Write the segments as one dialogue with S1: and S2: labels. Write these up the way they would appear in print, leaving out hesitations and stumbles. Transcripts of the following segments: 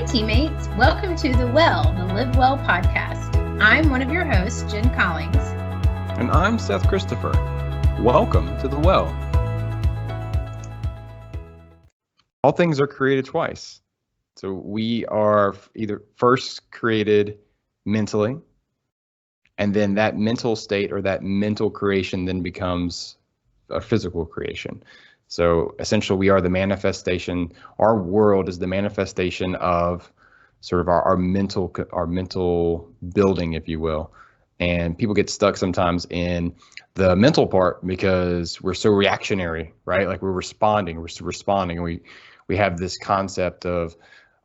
S1: teammates. Welcome to the LiveWELL podcast. I'm one of your hosts, Jen Collins.
S2: And I'm Seth Christopher. Welcome to the Well. All things are created twice. So we are either first created mentally, and then that mental state or that mental creation then becomes a physical creation. So essentially we are the manifestation, our world is the manifestation of sort of our mental building, if you will. And people get stuck sometimes in the mental part because we're so reactionary, right? Like we're responding, and we have this concept of,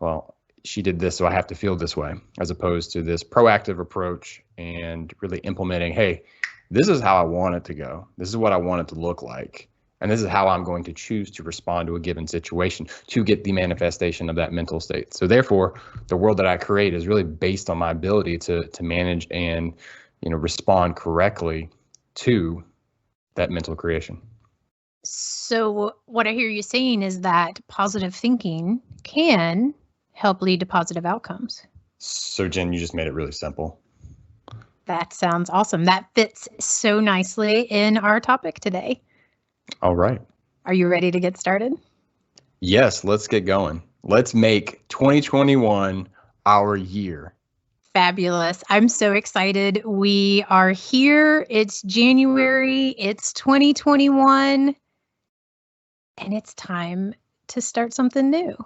S2: well, she did this, so I have to feel this way, as opposed to this proactive approach and really implementing, hey, this is how I want it to go. This is what I want it to look like. And this is how I'm going to choose to respond to a given situation to get the manifestation of that mental state. So therefore, the world that I create is really based on my ability to manage and, respond correctly to that mental creation.
S1: So what I hear you saying is that positive thinking can help lead to positive outcomes.
S2: So Jen, you just made it really simple.
S1: That sounds awesome. That fits so nicely in our topic today.
S2: All right.
S1: Are you ready to get started?
S2: Yes, let's get going. Let's make 2021 our year.
S1: Fabulous. I'm so excited. We are here. It's January. It's 2021. And it's time to start something new.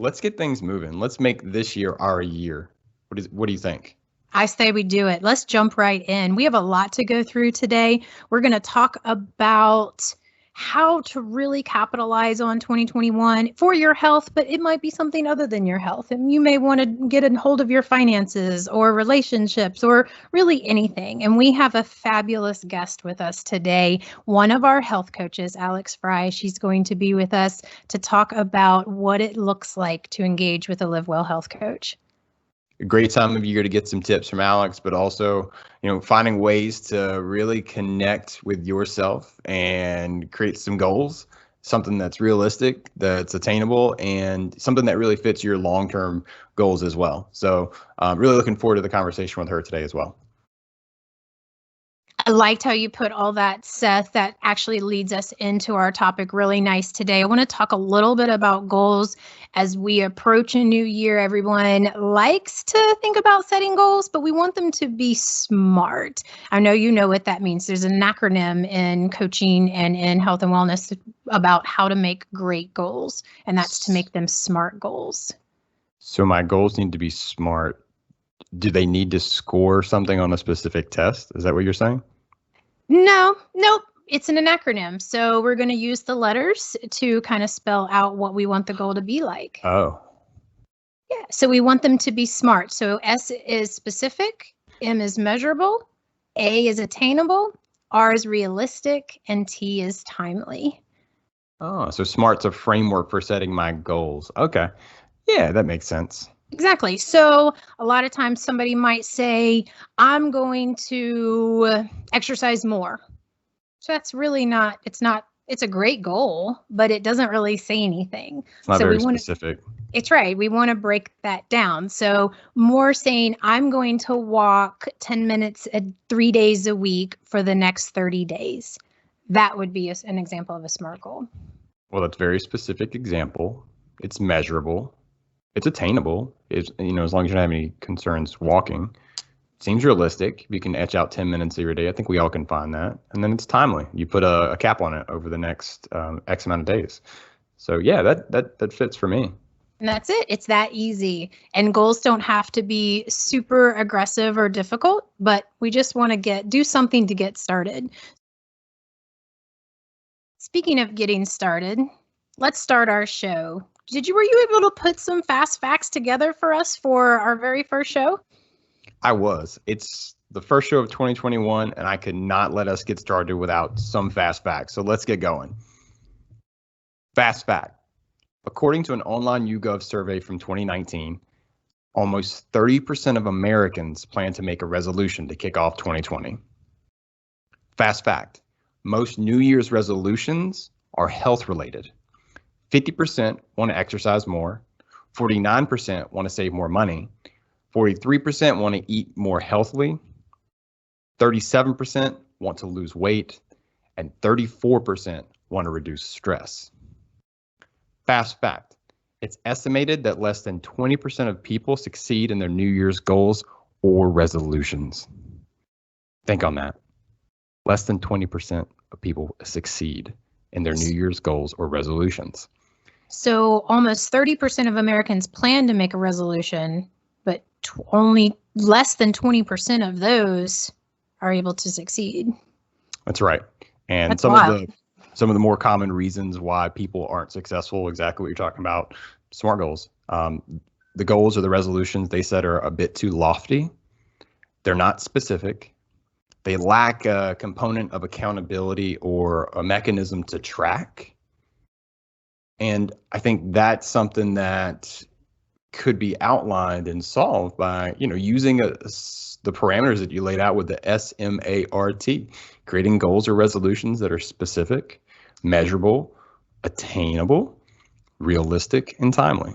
S2: Let's get things moving. Let's make this year our year. What do you think?
S1: I say we do it. Let's jump right in. We have a lot to go through today. We're going to talk about how to really capitalize on 2021 for your health, but it might be something other than your health. And you may want to get a hold of your finances or relationships or really anything. And we have a fabulous guest with us today, one of our health coaches, Alex Fry. She's going to be with us to talk about what it looks like to engage with a LiveWELL Health Coach.
S2: A great time of year to get some tips from Alex, but also, finding ways to really connect with yourself and create some goals, something that's realistic, that's attainable, and something that really fits your long-term goals as well. So really looking forward to the conversation with her today as well.
S1: I liked how you put all that, Seth. That actually leads us into our topic really nice today. I want to talk a little bit about goals as we approach a new year. Everyone likes to think about setting goals, but we want them to be smart. I know you know what that means. There's an acronym in coaching and in health and wellness about how to make great goals, and that's to make them smart goals.
S2: So my goals need to be smart. Do they need to score something on a specific test? Is that what you're saying?
S1: Nope. It's an acronym. So we're going to use the letters to kind of spell out what we want the goal to be like.
S2: Oh.
S1: Yeah. So we want them to be smart. So S is specific, M is measurable, A is attainable, R is realistic, and T is timely.
S2: Oh, so SMART's a framework for setting my goals. Okay. Yeah, that makes sense.
S1: Exactly. So a lot of times somebody might say, I'm going to exercise more. So that's really it's a great goal, but it doesn't really say anything.
S2: It's not very specific.
S1: It's right. We want to break that down. So more saying, I'm going to walk 10 minutes 3 days a week for the next 30 days. That would be an example of a SMART goal.
S2: Well, that's a very specific example. It's measurable. It's attainable. It's, as long as you don't have any concerns walking. Seems realistic. You can etch out 10 minutes of your day. I think we all can find that. And then it's timely. You put a cap on it over the next X amount of days. So yeah, that fits for me.
S1: And that's it. It's that easy. And goals don't have to be super aggressive or difficult, but we just want to do something to get started. Speaking of getting started, let's start our show. Were you able to put some fast facts together for us for our very first show?
S2: I was. It's the first show of 2021, and I could not let us get started without some fast facts. So let's get going. Fast fact. According to an online YouGov survey from 2019, almost 30% of Americans plan to make a resolution to kick off 2020. Fast fact. Most New Year's resolutions are health related. 50% want to exercise more, 49% want to save more money. 43% want to eat more healthily. 37% want to lose weight. And 34% want to reduce stress. Fast fact, it's estimated that less than 20% of people succeed in their New Year's goals or resolutions. Think on that. Less than 20% of people succeed in their New Year's goals or resolutions.
S1: So almost 30% of Americans plan to make a resolution, but only less than 20% of those are able to succeed.
S2: That's right. And
S1: That's
S2: some
S1: wild.
S2: of the more common reasons why people aren't successful, exactly what you're talking about, SMART goals. The goals or the resolutions they set are a bit too lofty. They're not specific. They lack a component of accountability or a mechanism to track. And I think that's something that could be outlined and solved by, using the parameters that you laid out with the SMART, creating goals or resolutions that are specific, measurable, attainable, realistic, and timely.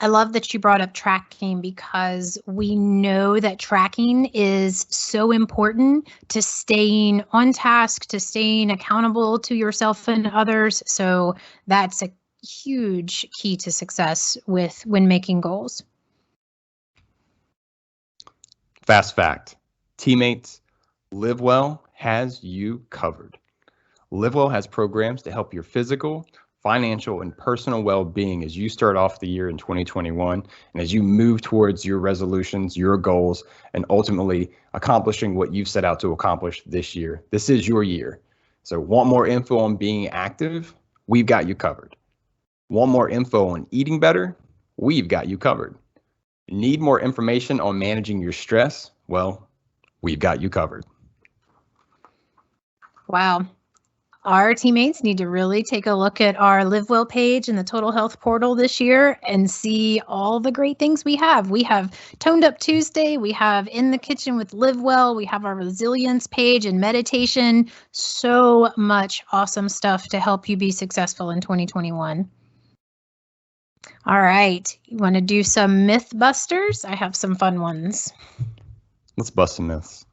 S1: I love that you brought up tracking, because we know that tracking is so important to staying on task, to staying accountable to yourself and others. So that's a huge key to success when making goals.
S2: Fast fact, teammates, LiveWELL has you covered. LiveWELL has programs to help your physical, financial, and personal well-being as you start off the year in 2021 and as you move towards your resolutions, your goals, and ultimately accomplishing what you've set out to accomplish this year. This is your year. So want more info on being active? We've got you covered. Want more info on eating better? We've got you covered. Need more information on managing your stress? Well, we've got you covered.
S1: Wow. Our teammates need to really take a look at our LiveWell page and the Total Health portal this year and see all the great things we have. We have Toned Up Tuesday. We have In the Kitchen with LiveWell. We have our resilience page and meditation. So much awesome stuff to help you be successful in 2021. All right. You want to do some myth busters? I have some fun ones.
S2: Let's bust some myths.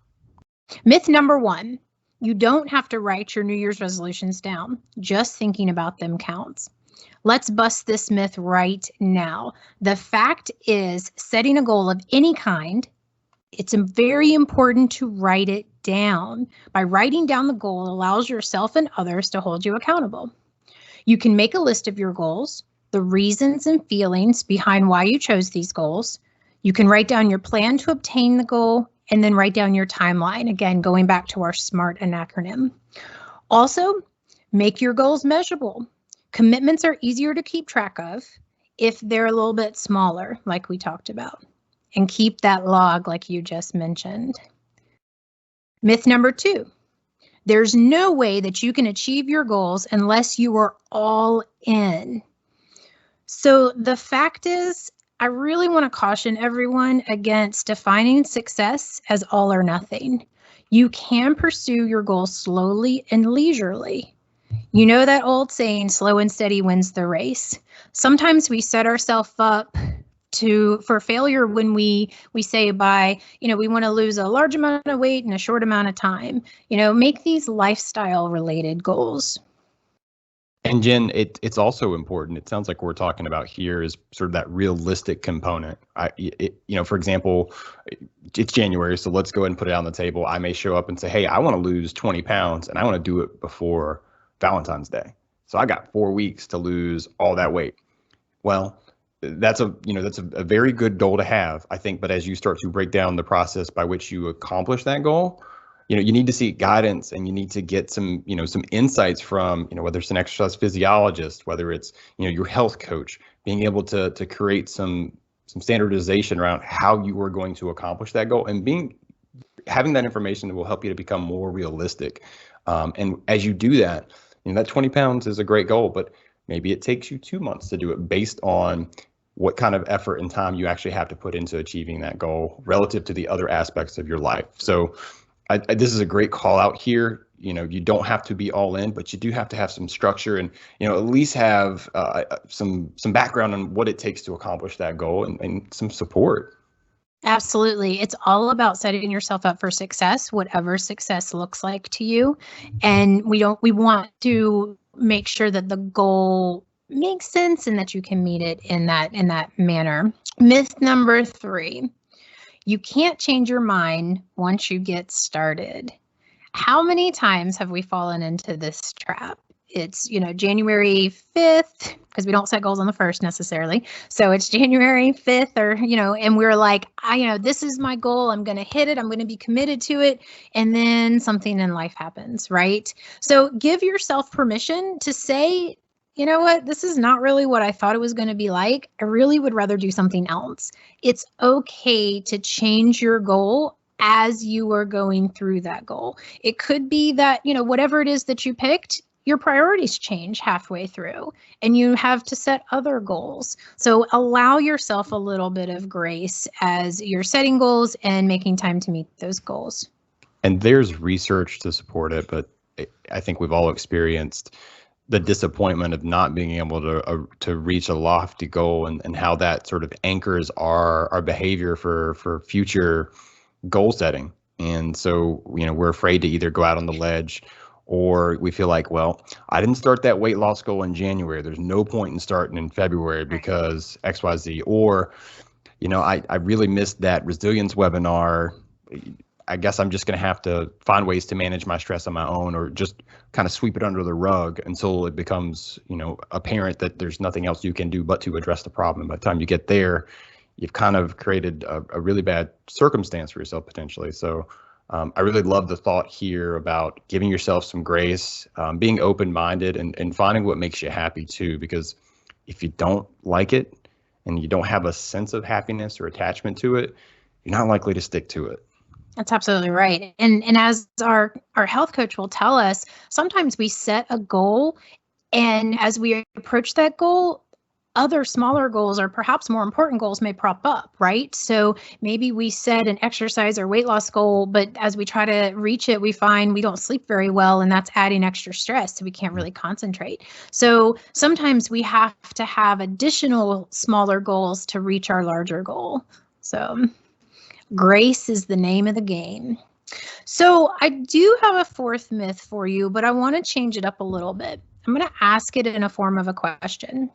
S1: Myth number 1. You don't have to write your New Year's resolutions down. Just thinking about them counts. Let's bust this myth right now. The fact is, setting a goal of any kind, it's very important to write it down. By writing down the goal allows yourself and others to hold you accountable. You can make a list of your goals, the reasons and feelings behind why you chose these goals. You can write down your plan to obtain the goal, and then write down your timeline. Again, going back to our SMART acronym. Also, make your goals measurable. Commitments are easier to keep track of if they're a little bit smaller, like we talked about. And keep that log like you just mentioned. Myth number 2. There's no way that you can achieve your goals unless you are all in. So the fact is, I really want to caution everyone against defining success as all or nothing. You can pursue your goals slowly and leisurely. You know that old saying, slow and steady wins the race. Sometimes we set ourselves up for failure when we say we want to lose a large amount of weight in a short amount of time. Make these lifestyle related goals.
S2: And Jen, it's also important. It sounds like we're talking about here is sort of that realistic component. For example, it's January, so let's go ahead and put it on the table. I may show up and say, hey, I want to lose 20 pounds and I want to do it before Valentine's Day. So I got 4 weeks to lose all that weight. Well, that's a very good goal to have, I think. But as you start to break down the process by which you accomplish that goal, you need to seek guidance, and you need to get some insights from, whether it's an exercise physiologist, whether it's, your health coach, being able to create some standardization around how you are going to accomplish that goal, and having that information that will help you to become more realistic. And as you do that, that 20 pounds is a great goal, but maybe it takes you 2 months to do it based on what kind of effort and time you actually have to put into achieving that goal relative to the other aspects of your life. So this is a great call out here. you don't have to be all in, but you do have to have some structure and, at least have some background on what it takes to accomplish that goal and some support.
S1: Absolutely. It's all about setting yourself up for success, whatever success looks like to you. And we want to make sure that the goal makes sense and that you can meet it in that manner. Myth number 3, you can't change your mind once you get started. How many times have we fallen into this trap? It's, January 5th, because we don't set goals on the 1st necessarily. So it's January 5th or, and we're like, this is my goal. I'm going to hit it. I'm going to be committed to it. And then something in life happens, right? So give yourself permission to say, you know what, this is not really what I thought it was going to be like. I really would rather do something else. It's okay to change your goal as you are going through that goal. It could be that, whatever it is that you picked, your priorities change halfway through and you have to set other goals. So allow yourself a little bit of grace as you're setting goals and making time to meet those goals.
S2: And there's research to support it, but I think we've all experienced the disappointment of not being able to reach a lofty goal and how that sort of anchors our behavior for future goal setting. And so, we're afraid to either go out on the ledge, or we feel like, well, I didn't start that weight loss goal in January. There's no point in starting in February because XYZ. Or, I really missed that resilience webinar. I guess I'm just going to have to find ways to manage my stress on my own, or just kind of sweep it under the rug until it becomes, apparent that there's nothing else you can do but to address the problem. By the time you get there, you've kind of created a really bad circumstance for yourself potentially. So I really love the thought here about giving yourself some grace, being open-minded and finding what makes you happy too, because if you don't like it and you don't have a sense of happiness or attachment to it, you're not likely to stick to it.
S1: That's absolutely right. And as our health coach will tell us, sometimes we set a goal, and as we approach that goal, other smaller goals or perhaps more important goals may prop up, right? So maybe we set an exercise or weight loss goal, but as we try to reach it, we find we don't sleep very well, and that's adding extra stress, so we can't really concentrate. So sometimes we have to have additional smaller goals to reach our larger goal. So grace is the name of the game. So I do have a 4th myth for you, but I want to change it up a little bit. I'm going to ask it in a form of a question.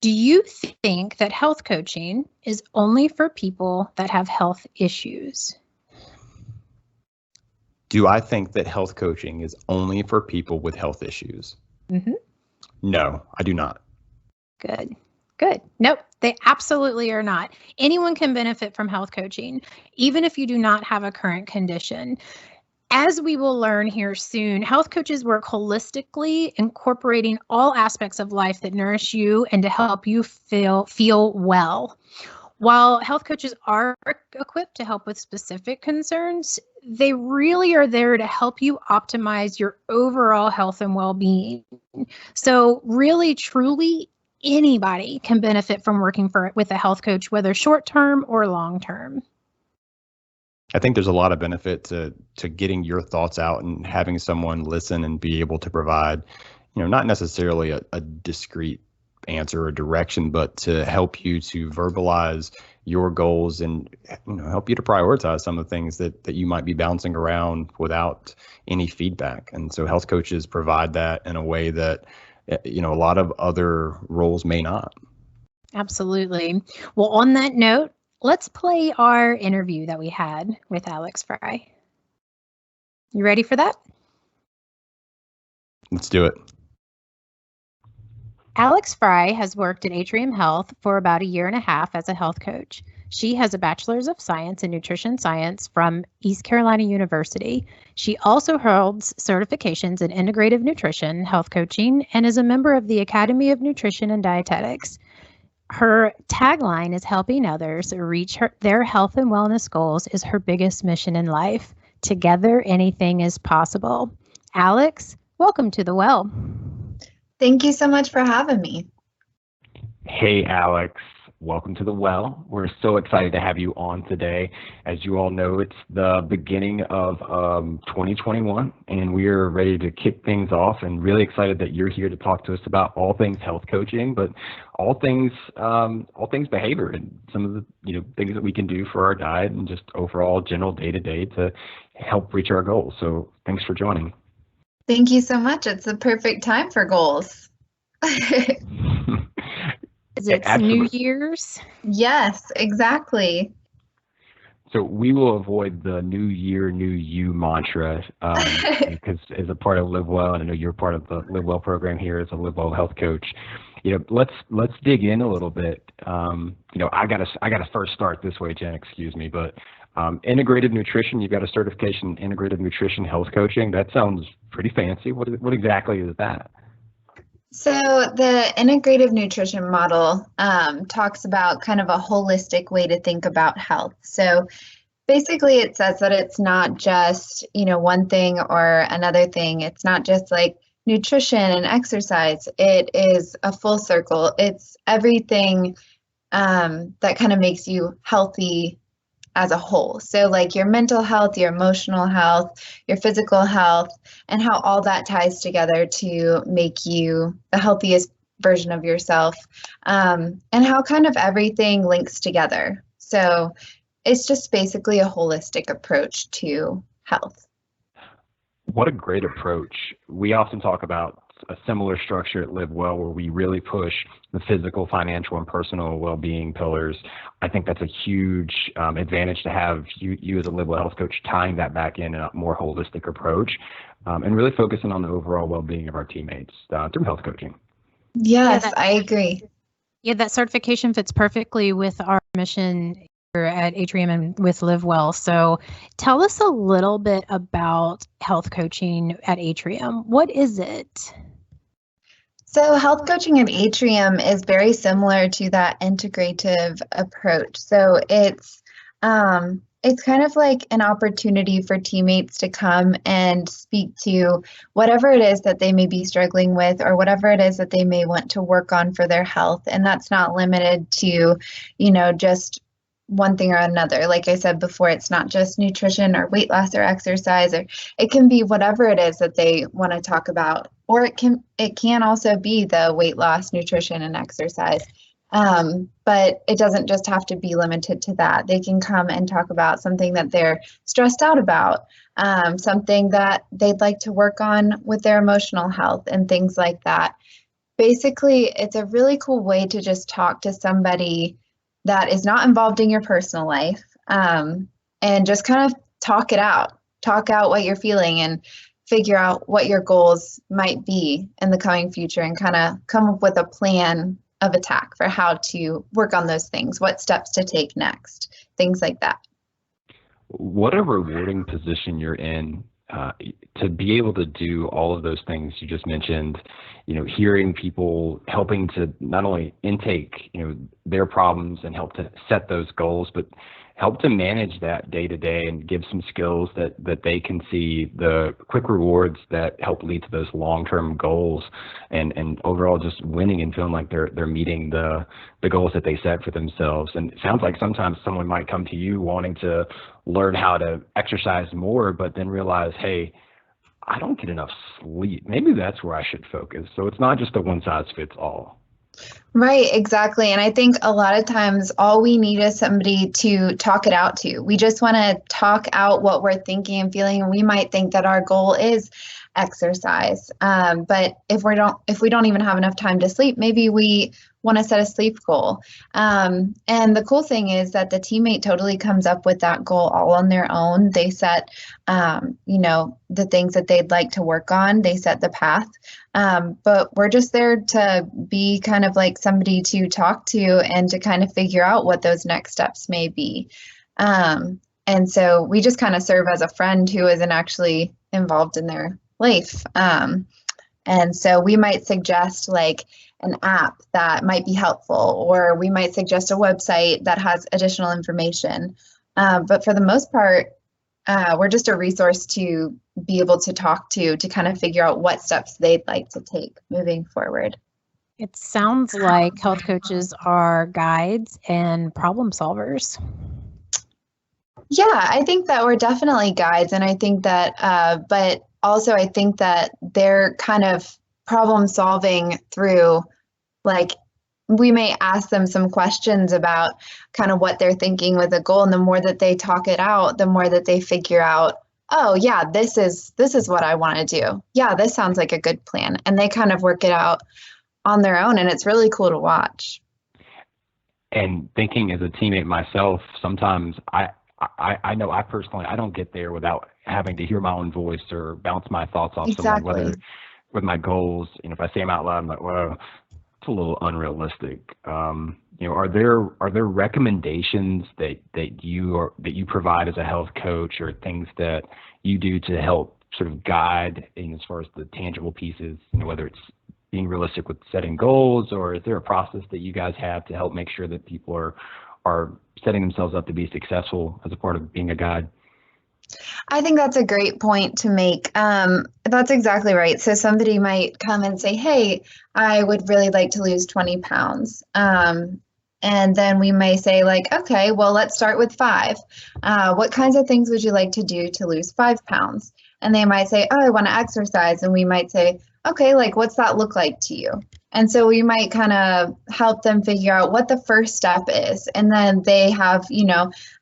S1: Do you think that health coaching is only for people that have health issues?
S2: Do I think that health coaching is only for people with health issues?
S1: Mm-hmm.
S2: No, I do not.
S1: Good. Nope, they absolutely are not. Anyone can benefit from health coaching, even if you do not have a current condition. As we will learn here soon, health coaches work holistically, incorporating all aspects of life that nourish you and to help you feel well. While health coaches are equipped to help with specific concerns, they really are there to help you optimize your overall health and well-being. So really, truly, anybody can benefit from working with a health coach, whether short-term or long-term.
S2: I think there's a lot of benefit to getting your thoughts out and having someone listen and be able to provide, not necessarily a discrete answer or direction, but to help you to verbalize your goals and help you to prioritize some of the things that you might be bouncing around without any feedback. And so health coaches provide that in a way that a lot of other roles may not.
S1: Absolutely. Well, on that note, let's play our interview that we had with Alex Fry. You ready for that?
S2: Let's do it.
S1: Alex Fry has worked at Atrium Health for about 1.5 years as a health coach. She has a Bachelor's of Science in Nutrition Science from East Carolina University. She also holds certifications in integrative nutrition, health coaching, and is a member of the Academy of Nutrition and Dietetics. Her tagline is helping others reach their health and wellness goals is her biggest mission in life. Together, anything is possible. Alex, welcome to The Well.
S3: Thank you so much for having me.
S2: Hey, Alex.
S3: welcome to the Well. We're so excited to have you on today. As you all know, it's the beginning of 2021, and we are ready to kick things off, and really excited that you're here to talk to us about all things health coaching, but all things behavior, and some of the things that we can do for our diet and just overall general day-to-day to help reach our goals. So thanks for joining.
S4: Thank you so much. It's the perfect time for goals.
S1: It's New Year's.
S4: Yes, exactly.
S3: So we will avoid the new year, new you mantra because as a part of LiveWell, and I know you're part of the LiveWell program here as a LiveWell Health Coach. Let's dig in a little bit. I gotta first start this way, Jen. Excuse me, but integrated nutrition. You've got a certification in integrated nutrition health coaching. That sounds pretty fancy. What exactly is that?
S4: So the integrative nutrition model talks about kind of a holistic way to think about health. So basically it says that it's not just, one thing or another thing. It's not just like nutrition and exercise. It is a full circle. It's everything that kind of makes you healthy as a whole. So like your mental health, your emotional health, your physical health, and how all that ties together to make you the healthiest version of yourself, and how kind of everything links together. So it's just basically a holistic approach to health.
S3: What a great approach. We often talk about a similar structure at LiveWell where we really push the physical, financial, and personal well-being pillars. I think that's a huge advantage to have you as a LiveWell Health Coach tying that back in a more holistic approach, and really focusing on the overall well-being of our teammates through health coaching.
S4: Yes, I agree.
S1: Yeah, that certification fits perfectly with our mission here at Atrium and with LiveWell. So tell us a little bit about health coaching at Atrium. What is it?
S4: So health coaching at Atrium is very similar to that integrative approach. So it's kind of like an opportunity for teammates to come and speak to whatever it is that they may be struggling with or whatever it is that they may want to work on for their health. And that's not limited to, just one thing or another. Like I said before, it's not just nutrition or weight loss or exercise, or it can be whatever it is that they want to talk about. Or it can also be the weight loss, nutrition, and exercise. But it doesn't just have to be limited to that. They can come and talk about something that they're stressed out about, something that they'd like to work on with their emotional health and things like that. Basically, it's a really cool way to just talk to somebody that is not involved in your personal life, and just kind of talk out what you're feeling and figure out what your goals might be in the coming future and kind of come up with a plan of attack for how to work on those things, what steps to take next, things like that.
S3: What a rewarding position you're in to be able to do all of those things you just mentioned, hearing people, helping to not only intake, their problems and help to set those goals, but help to manage that day to day and give some skills that they can see the quick rewards that help lead to those long-term goals, and overall just winning and feeling like they're meeting the goals that they set for themselves. And it sounds like sometimes someone might come to you wanting to learn how to exercise more, but then realize, hey, I don't get enough sleep. Maybe that's where I should focus. So it's not just a one size fits all.
S4: Right, exactly. And I think a lot of times all we need is somebody to talk it out to. We just want to talk out what we're thinking and feeling, and we might think that our goal is exercise. But if we don't even have enough time to sleep, maybe we want to set a sleep goal. And the cool thing is that the teammate totally comes up with that goal all on their own. They set, the things that they'd like to work on. They set the path. But we're just there to be kind of like somebody to talk to and to kind of figure out what those next steps may be. And so we just kind of serve as a friend who isn't actually involved in their life. And so we might suggest like an app that might be helpful, or we might suggest a website that has additional information. But for the most part, we're just a resource to be able to talk to kind of figure out what steps they'd like to take moving forward.
S1: It sounds like health coaches are guides and problem solvers.
S4: Yeah, I think that we're definitely guides, and I think that, but also I think that they're kind of problem solving through, like, we may ask them some questions about kind of what they're thinking with a goal, and the more that they talk it out, the more that they figure out, oh yeah, this is what I want to do. Yeah, this sounds like a good plan, and they kind of work it out on their own, and it's really cool to watch.
S3: And thinking as a teammate myself, sometimes I know I personally, I don't get there without having to hear my own voice or bounce my thoughts off someone, whether with my goals, if I say them out loud, I'm like, well, it's a little unrealistic. Are there recommendations that you provide as a health coach, or things that you do to help sort of guide as far as the tangible pieces, whether it's being realistic with setting goals, or is there a process that you guys have to help make sure that people are setting themselves up to be successful as a part of being a guide?
S4: I think that's a great point to make. That's exactly right. So somebody might come and say, hey, I would really like to lose 20 pounds. And then we may say, like, okay, well, let's start with 5. What kinds of things would you like to do to lose 5 pounds? And they might say, oh, I want to exercise. And we might say, okay, like, what's that look like to you? And so we might kind of help them figure out what the first step is. And then they have,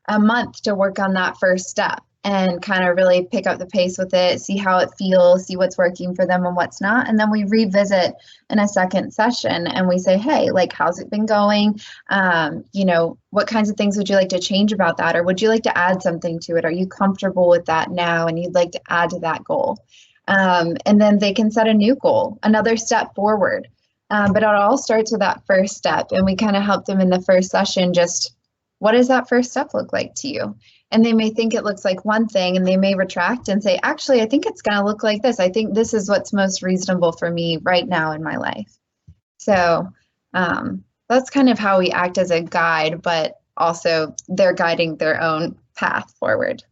S4: a month to work on that first step and kind of really pick up the pace with it, see how it feels, see what's working for them and what's not. And then we revisit in a second session and we say, hey, like, how's it been going? What kinds of things would you like to change about that? Or would you like to add something to it? Are you comfortable with that now and you'd like to add to that goal? And then they can set a new goal, another step forward. But it all starts with that first step. And we kind of help them in the first session, just what does that first step look like to you? And they may think it looks like one thing and they may retract and say, actually, I think it's going to look like this. I think this is what's most reasonable for me right now in my life. So that's kind of how we act as a guide, but also they're guiding their own path forward.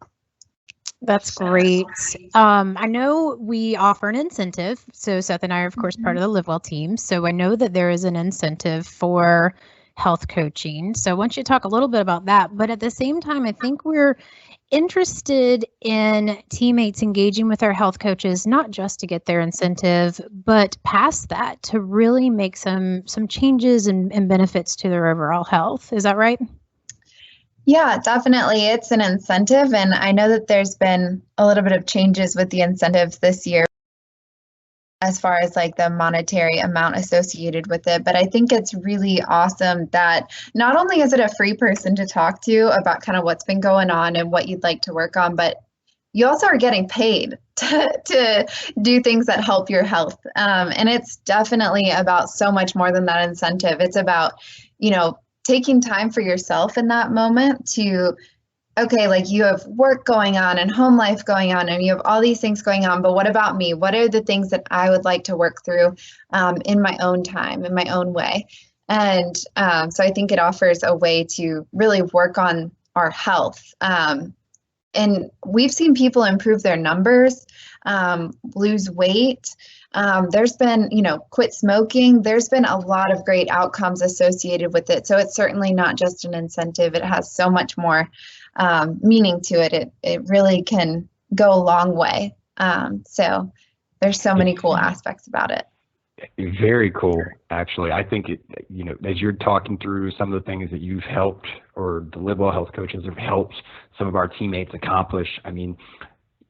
S1: That's great. I know we offer an incentive. So Seth and I are, of course, part of the LiveWELL team. So I know that there is an incentive for health coaching. So I want you to talk a little bit about that. But at the same time, I think we're interested in teammates engaging with our health coaches, not just to get their incentive, but past that to really make some changes and benefits to their overall health. Is that right?
S4: Yeah, definitely. It's an incentive. And I know that there's been a little bit of changes with the incentives this year as far as like the monetary amount associated with it. But I think it's really awesome that not only is it a free person to talk to about kind of what's been going on and what you'd like to work on, but you also are getting paid to do things that help your health. And it's definitely about so much more than that incentive. It's about, taking time for yourself in that moment to, okay, like you have work going on and home life going on and you have all these things going on, but what about me? What are the things that I would like to work through in my own time, in my own way? And so I think it offers a way to really work on our health. And we've seen people improve their numbers, lose weight. There's been, quit smoking. There's been a lot of great outcomes associated with it. So it's certainly not just an incentive. It has so much more meaning to it. It really can go a long way. So there's so many cool aspects about it.
S3: Very cool, actually. I think as you're talking through some of the things that you've helped, or the LiveWELL Health Coaches have helped some of our teammates accomplish,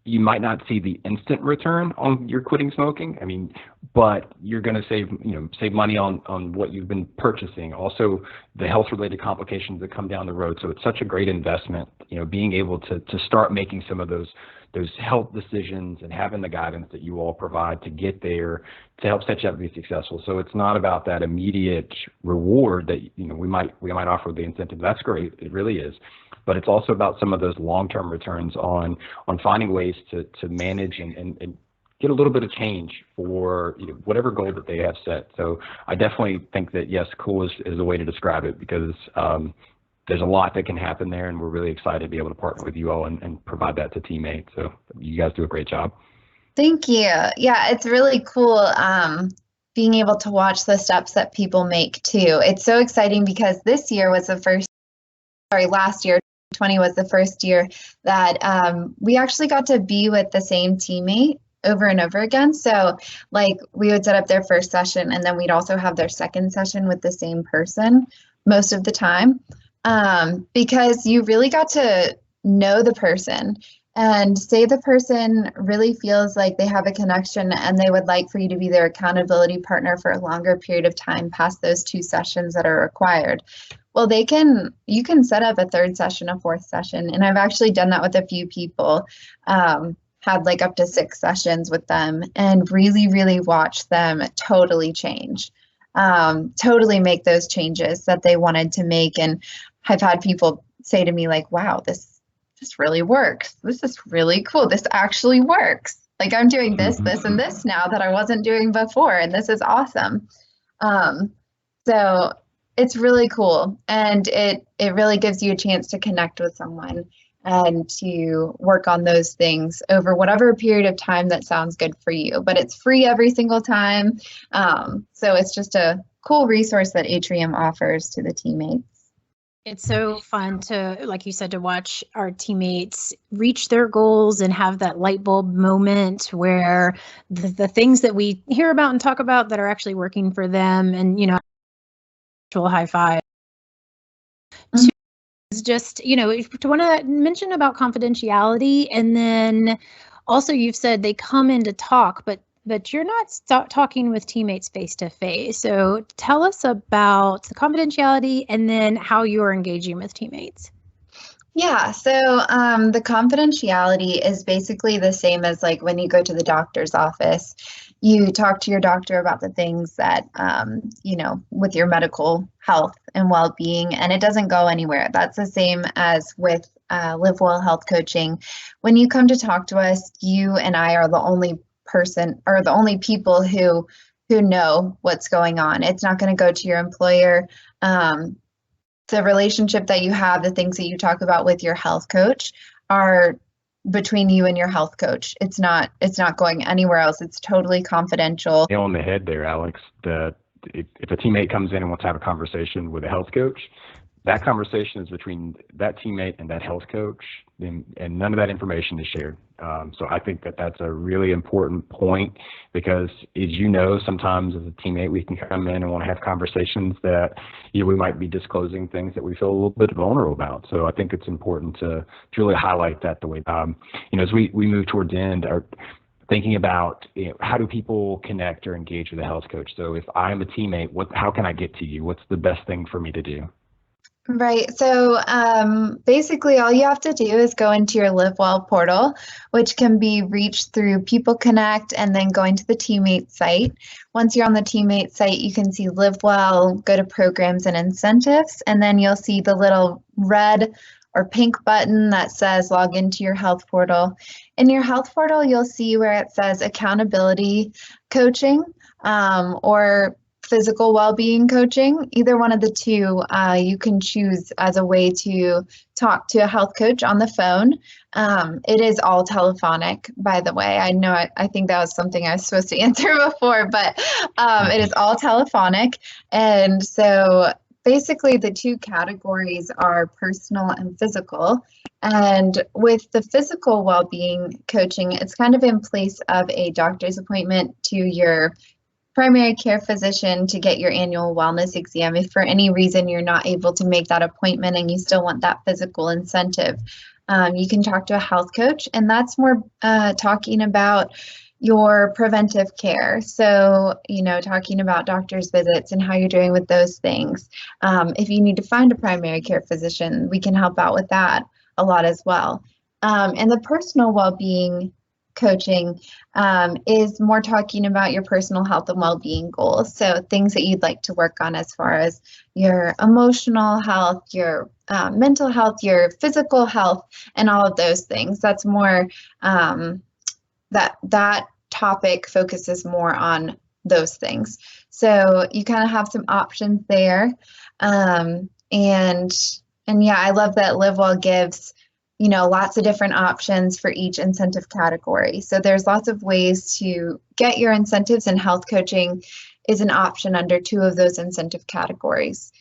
S3: you might not see the instant return on your quitting smoking. But you're going to save money on what you've been purchasing. Also, the health-related complications that come down the road. So it's such a great investment. Being able to start making some of those health decisions and having the guidance that you all provide to get there to help set you up to be successful. So it's not about that immediate reward that we might offer the incentive. That's great. It really is. But it's also about some of those long-term returns on finding ways to manage and get a little bit of change for whatever goal that they have set. So I definitely think that, yes, cool is a way to describe it, because there's a lot that can happen there, and we're really excited to be able to partner with you all and provide that to teammates. So you guys do a great job.
S4: Thank you. Yeah, it's really cool. being able to watch the steps that people make too. It's so exciting because last year, 2020 was the first year that we actually got to be with the same teammate over and over again. So like we would set up their first session and then we'd also have their second session with the same person most of the time, because you really got to know the person. And say the person really feels like they have a connection and they would like for you to be their accountability partner for a longer period of time past those 2 sessions that are required. Well, you can set up a 3rd session, a 4th session. And I've actually done that with a few people, had like up to 6 sessions with them and really, really watched them totally change, totally make those changes that they wanted to make. And I've had people say to me like, wow, this really works. This is really cool. This actually works. Like I'm doing this, this, and this now that I wasn't doing before. And this is awesome. So it's really cool. And it really gives you a chance to connect with someone and to work on those things over whatever period of time that sounds good for you. But it's free every single time. So it's just a cool resource that Atrium offers to the teammates.
S1: It's so fun to, like you said, to watch our teammates reach their goals and have that light bulb moment where the things that we hear about and talk about that are actually working for them, and, you know, actual high five. Mm-hmm. Is just, you know, to want to mention about confidentiality, and then also you've said they come in to talk, but you're not talking with teammates face to face. So tell us about the confidentiality and then how you're engaging with teammates.
S4: Yeah, so the confidentiality is basically the same as like when you go to the doctor's office. You talk to your doctor about the things that, you know, with your medical health and well-being, and it doesn't go anywhere. That's the same as with LiveWELL Health Coaching. When you come to talk to us, you and I are the only people who know what's going on. It's not going to go to your employer. The relationship that you have, the things that you talk about with your health coach are between you and your health coach. It's not going anywhere else. It's totally confidential.
S3: Nail on the head there, Alex. If a teammate comes in and wants to have a conversation with a health coach, that conversation is between that teammate and that health coach, and none of that information is shared. So I think that that's a really important point, because as you know, sometimes as a teammate, we can come in and want to have conversations that, you know, we might be disclosing things that we feel a little bit vulnerable about. So I think it's important to really highlight that the way, you know, as we move towards the end, are thinking about, you know, how do people connect or engage with a health coach? So if I'm a teammate, how can I get to you? What's the best thing for me to do?
S4: Right. So basically all you have to do is go into your LiveWELL portal, which can be reached through People Connect and then going to the teammate site. Once you're on the teammate site, you can see LiveWELL, go to Programs and Incentives, and then you'll see the little red or pink button that says log into your health portal. In your health portal, you'll see where it says accountability coaching or physical well-being coaching. Either one of the two you can choose as a way to talk to a health coach on the phone. It is all telephonic, by the way. I think that was something I was supposed to answer before, but it is all telephonic. And so basically the two categories are personal and physical. And with the physical well-being coaching, it's kind of in place of a doctor's appointment to your primary care physician to get your annual wellness exam. If for any reason you're not able to make that appointment and you still want that physical incentive, you can talk to a health coach, and that's more talking about your preventive care. So, you know, talking about doctor's visits and how you're doing with those things. If you need to find a primary care physician, we can help out with that a lot as well. And the personal well-being coaching is more talking about your personal health and well-being goals. So things that you'd like to work on as far as your emotional health, your mental health, your physical health, and all of those things. That's more that topic focuses more on those things. So you kind of have some options there. And yeah, I love that LiveWELL gives, you know, lots of different options for each incentive category. So there's lots of ways to get your incentives in health coaching. is an option under 2 of those incentive categories.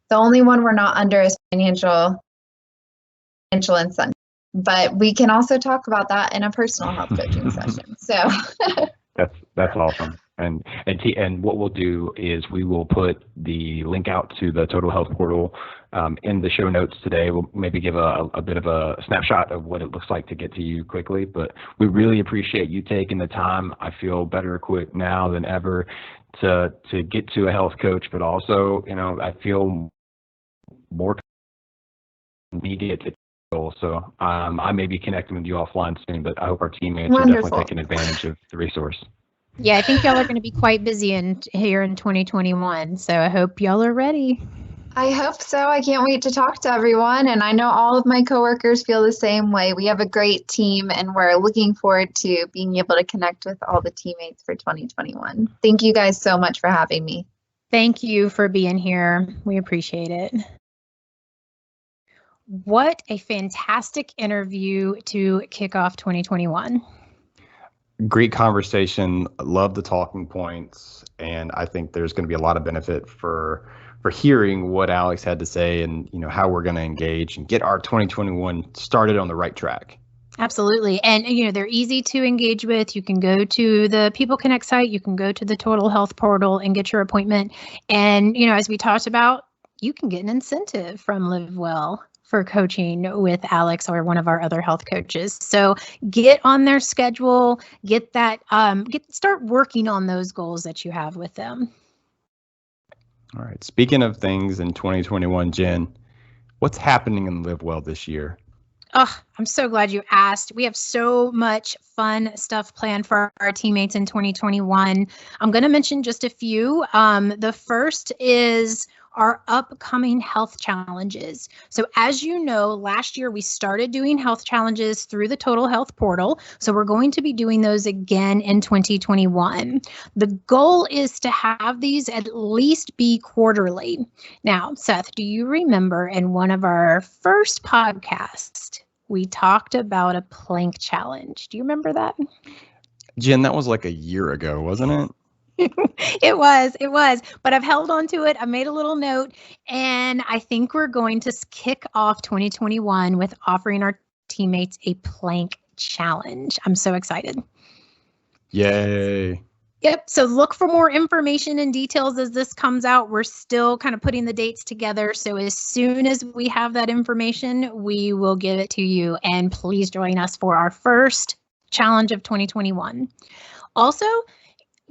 S4: The only one we're not under is financial incentive, but we can also talk about that in a personal health coaching session. So
S3: that's awesome. And what we'll do is we will put the link out to the Total Health Portal in the show notes today. We'll maybe give a bit of a snapshot of what it looks like to get to you quickly, but we really appreciate you taking the time. I feel better equipped now than ever to get to a health coach, but also, I feel more immediate to goal. So I may be connecting with you offline soon, but I hope our teammates are definitely taking advantage of the resource.
S1: Yeah, I think y'all are going to be quite busy here in 2021. So I hope y'all are ready.
S4: I hope so. I can't wait to talk to everyone. And I know all of my coworkers feel the same way. We have a great team and we're looking forward to being able to connect with all the teammates for 2021. Thank you guys so much for having me.
S1: Thank you for being here. We appreciate it. What a fantastic interview to kick off 2021.
S2: Great conversation. Love the talking points. And I think there's going to be a lot of benefit for hearing what Alex had to say and, how we're going to engage and get our 2021 started on the right track.
S1: Absolutely. And, they're easy to engage with. You can go to the People Connect site. You can go to the Total Health Portal and get your appointment. And, as we talked about, you can get an incentive from LiveWELL for coaching with Alex or one of our other health coaches. So get on their schedule, get that, start working on those goals that you have with them.
S2: All right. Speaking of things in 2021, Jen, what's happening in LiveWELL this year?
S1: Oh, I'm so glad you asked. We have so much fun stuff planned for our teammates in 2021. I'm going to mention just a few. The first is our upcoming health challenges. So as you know, last year we started doing health challenges through the Total Health Portal. So we're going to be doing those again in 2021. The goal is to have these at least be quarterly. Now, Seth, do you remember in one of our first podcasts, we talked about a plank challenge? Do you remember that?
S2: Jen, that was like a year ago, wasn't it?
S1: It was, but I've held on to it. I made a little note, and I think we're going to kick off 2021 with offering our teammates a plank challenge. I'm so excited.
S2: Yay.
S1: Yep. So look for more information and details as this comes out. We're still kind of putting the dates together. So as soon as we have that information, we will give it to you. And please join us for our first challenge of 2021. Also,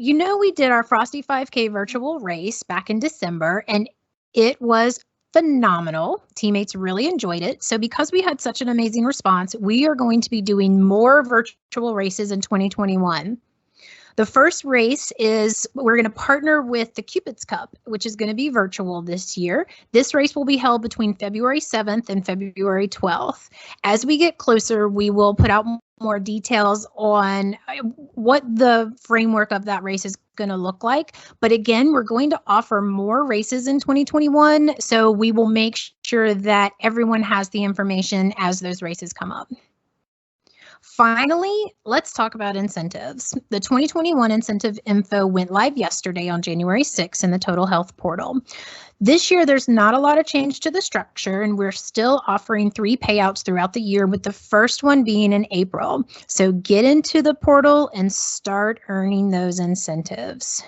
S1: we did our Frosty 5K virtual race back in December, and it was phenomenal. Teammates really enjoyed it. So because we had such an amazing response, we are going to be doing more virtual races in 2021. The first race is we're going to partner with the Cupid's Cup, which is going to be virtual this year. This race will be held between February 7th and February 12th. As we get closer, we will put out more details on what the framework of that race is going to look like. But again, we're going to offer more races in 2021. So we will make sure that everyone has the information as those races come up. Finally, let's talk about incentives. The 2021 incentive info went live yesterday on January 6th in the Total Health Portal. This year, there's not a lot of change to the structure, and we're still offering 3 payouts throughout the year, with the first one being in April. So get into the portal and start earning those incentives.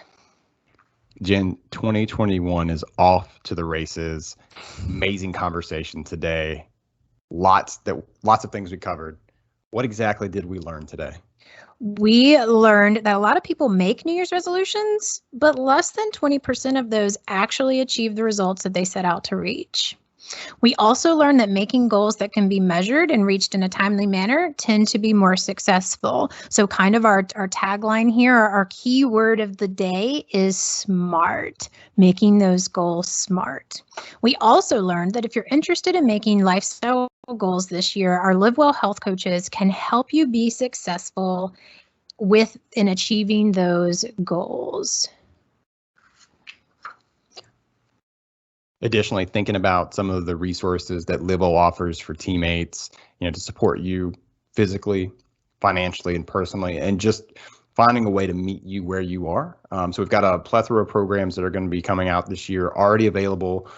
S2: Jen, 2021 is off to the races. Amazing conversation today. Lots of things we covered. What exactly did we learn today?
S1: We learned that a lot of people make New Year's resolutions, but less than 20% of those actually achieve the results that they set out to reach. We also learned that making goals that can be measured and reached in a timely manner tend to be more successful. So kind of our tagline here, our key word of the day is SMART, making those goals SMART. We also learned that if you're interested in making lifestyle goals this year, our LiveWELL Health Coaches can help you be successful in achieving those goals.
S2: Additionally, thinking about some of the resources that LiveWELL offers for teammates, to support you physically, financially, and personally, and just finding a way to meet you where you are. So we've got a plethora of programs that are going to be coming out this year, already available.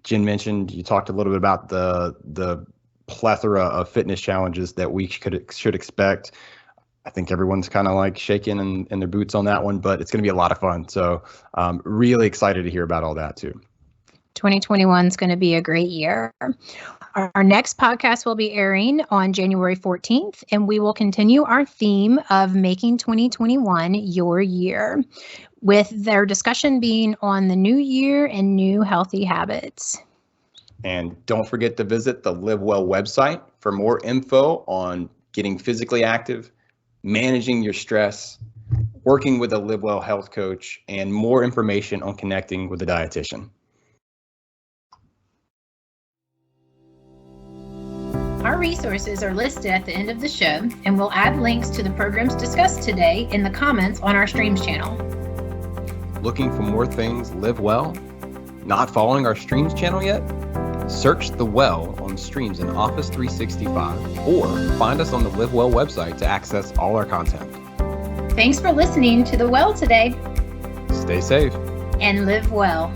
S2: Jen mentioned, you talked a little bit about the plethora of fitness challenges that we should expect. I think everyone's kind of like shaking in their boots on that one, but it's going to be a lot of fun. So really excited to hear about all that too.
S1: 2021 is going to be a great year. Our next podcast will be airing on January 14th, and we will continue our theme of making 2021 your year, with their discussion being on the new year and new healthy habits.
S2: And don't forget to visit the LiveWELL website for more info on getting physically active, managing your stress, working with a LiveWELL Health Coach, and more information on connecting with a dietitian.
S1: Our resources are listed at the end of the show, and we'll add links to the programs discussed today in the comments on our Streams channel.
S2: Looking for more things LiveWELL? Not following our Streams channel yet? Search the Well on Streams in Office 365 or find us on the LiveWELL website to access all our content.
S1: Thanks for listening to The Well today.
S2: Stay safe
S1: and live well.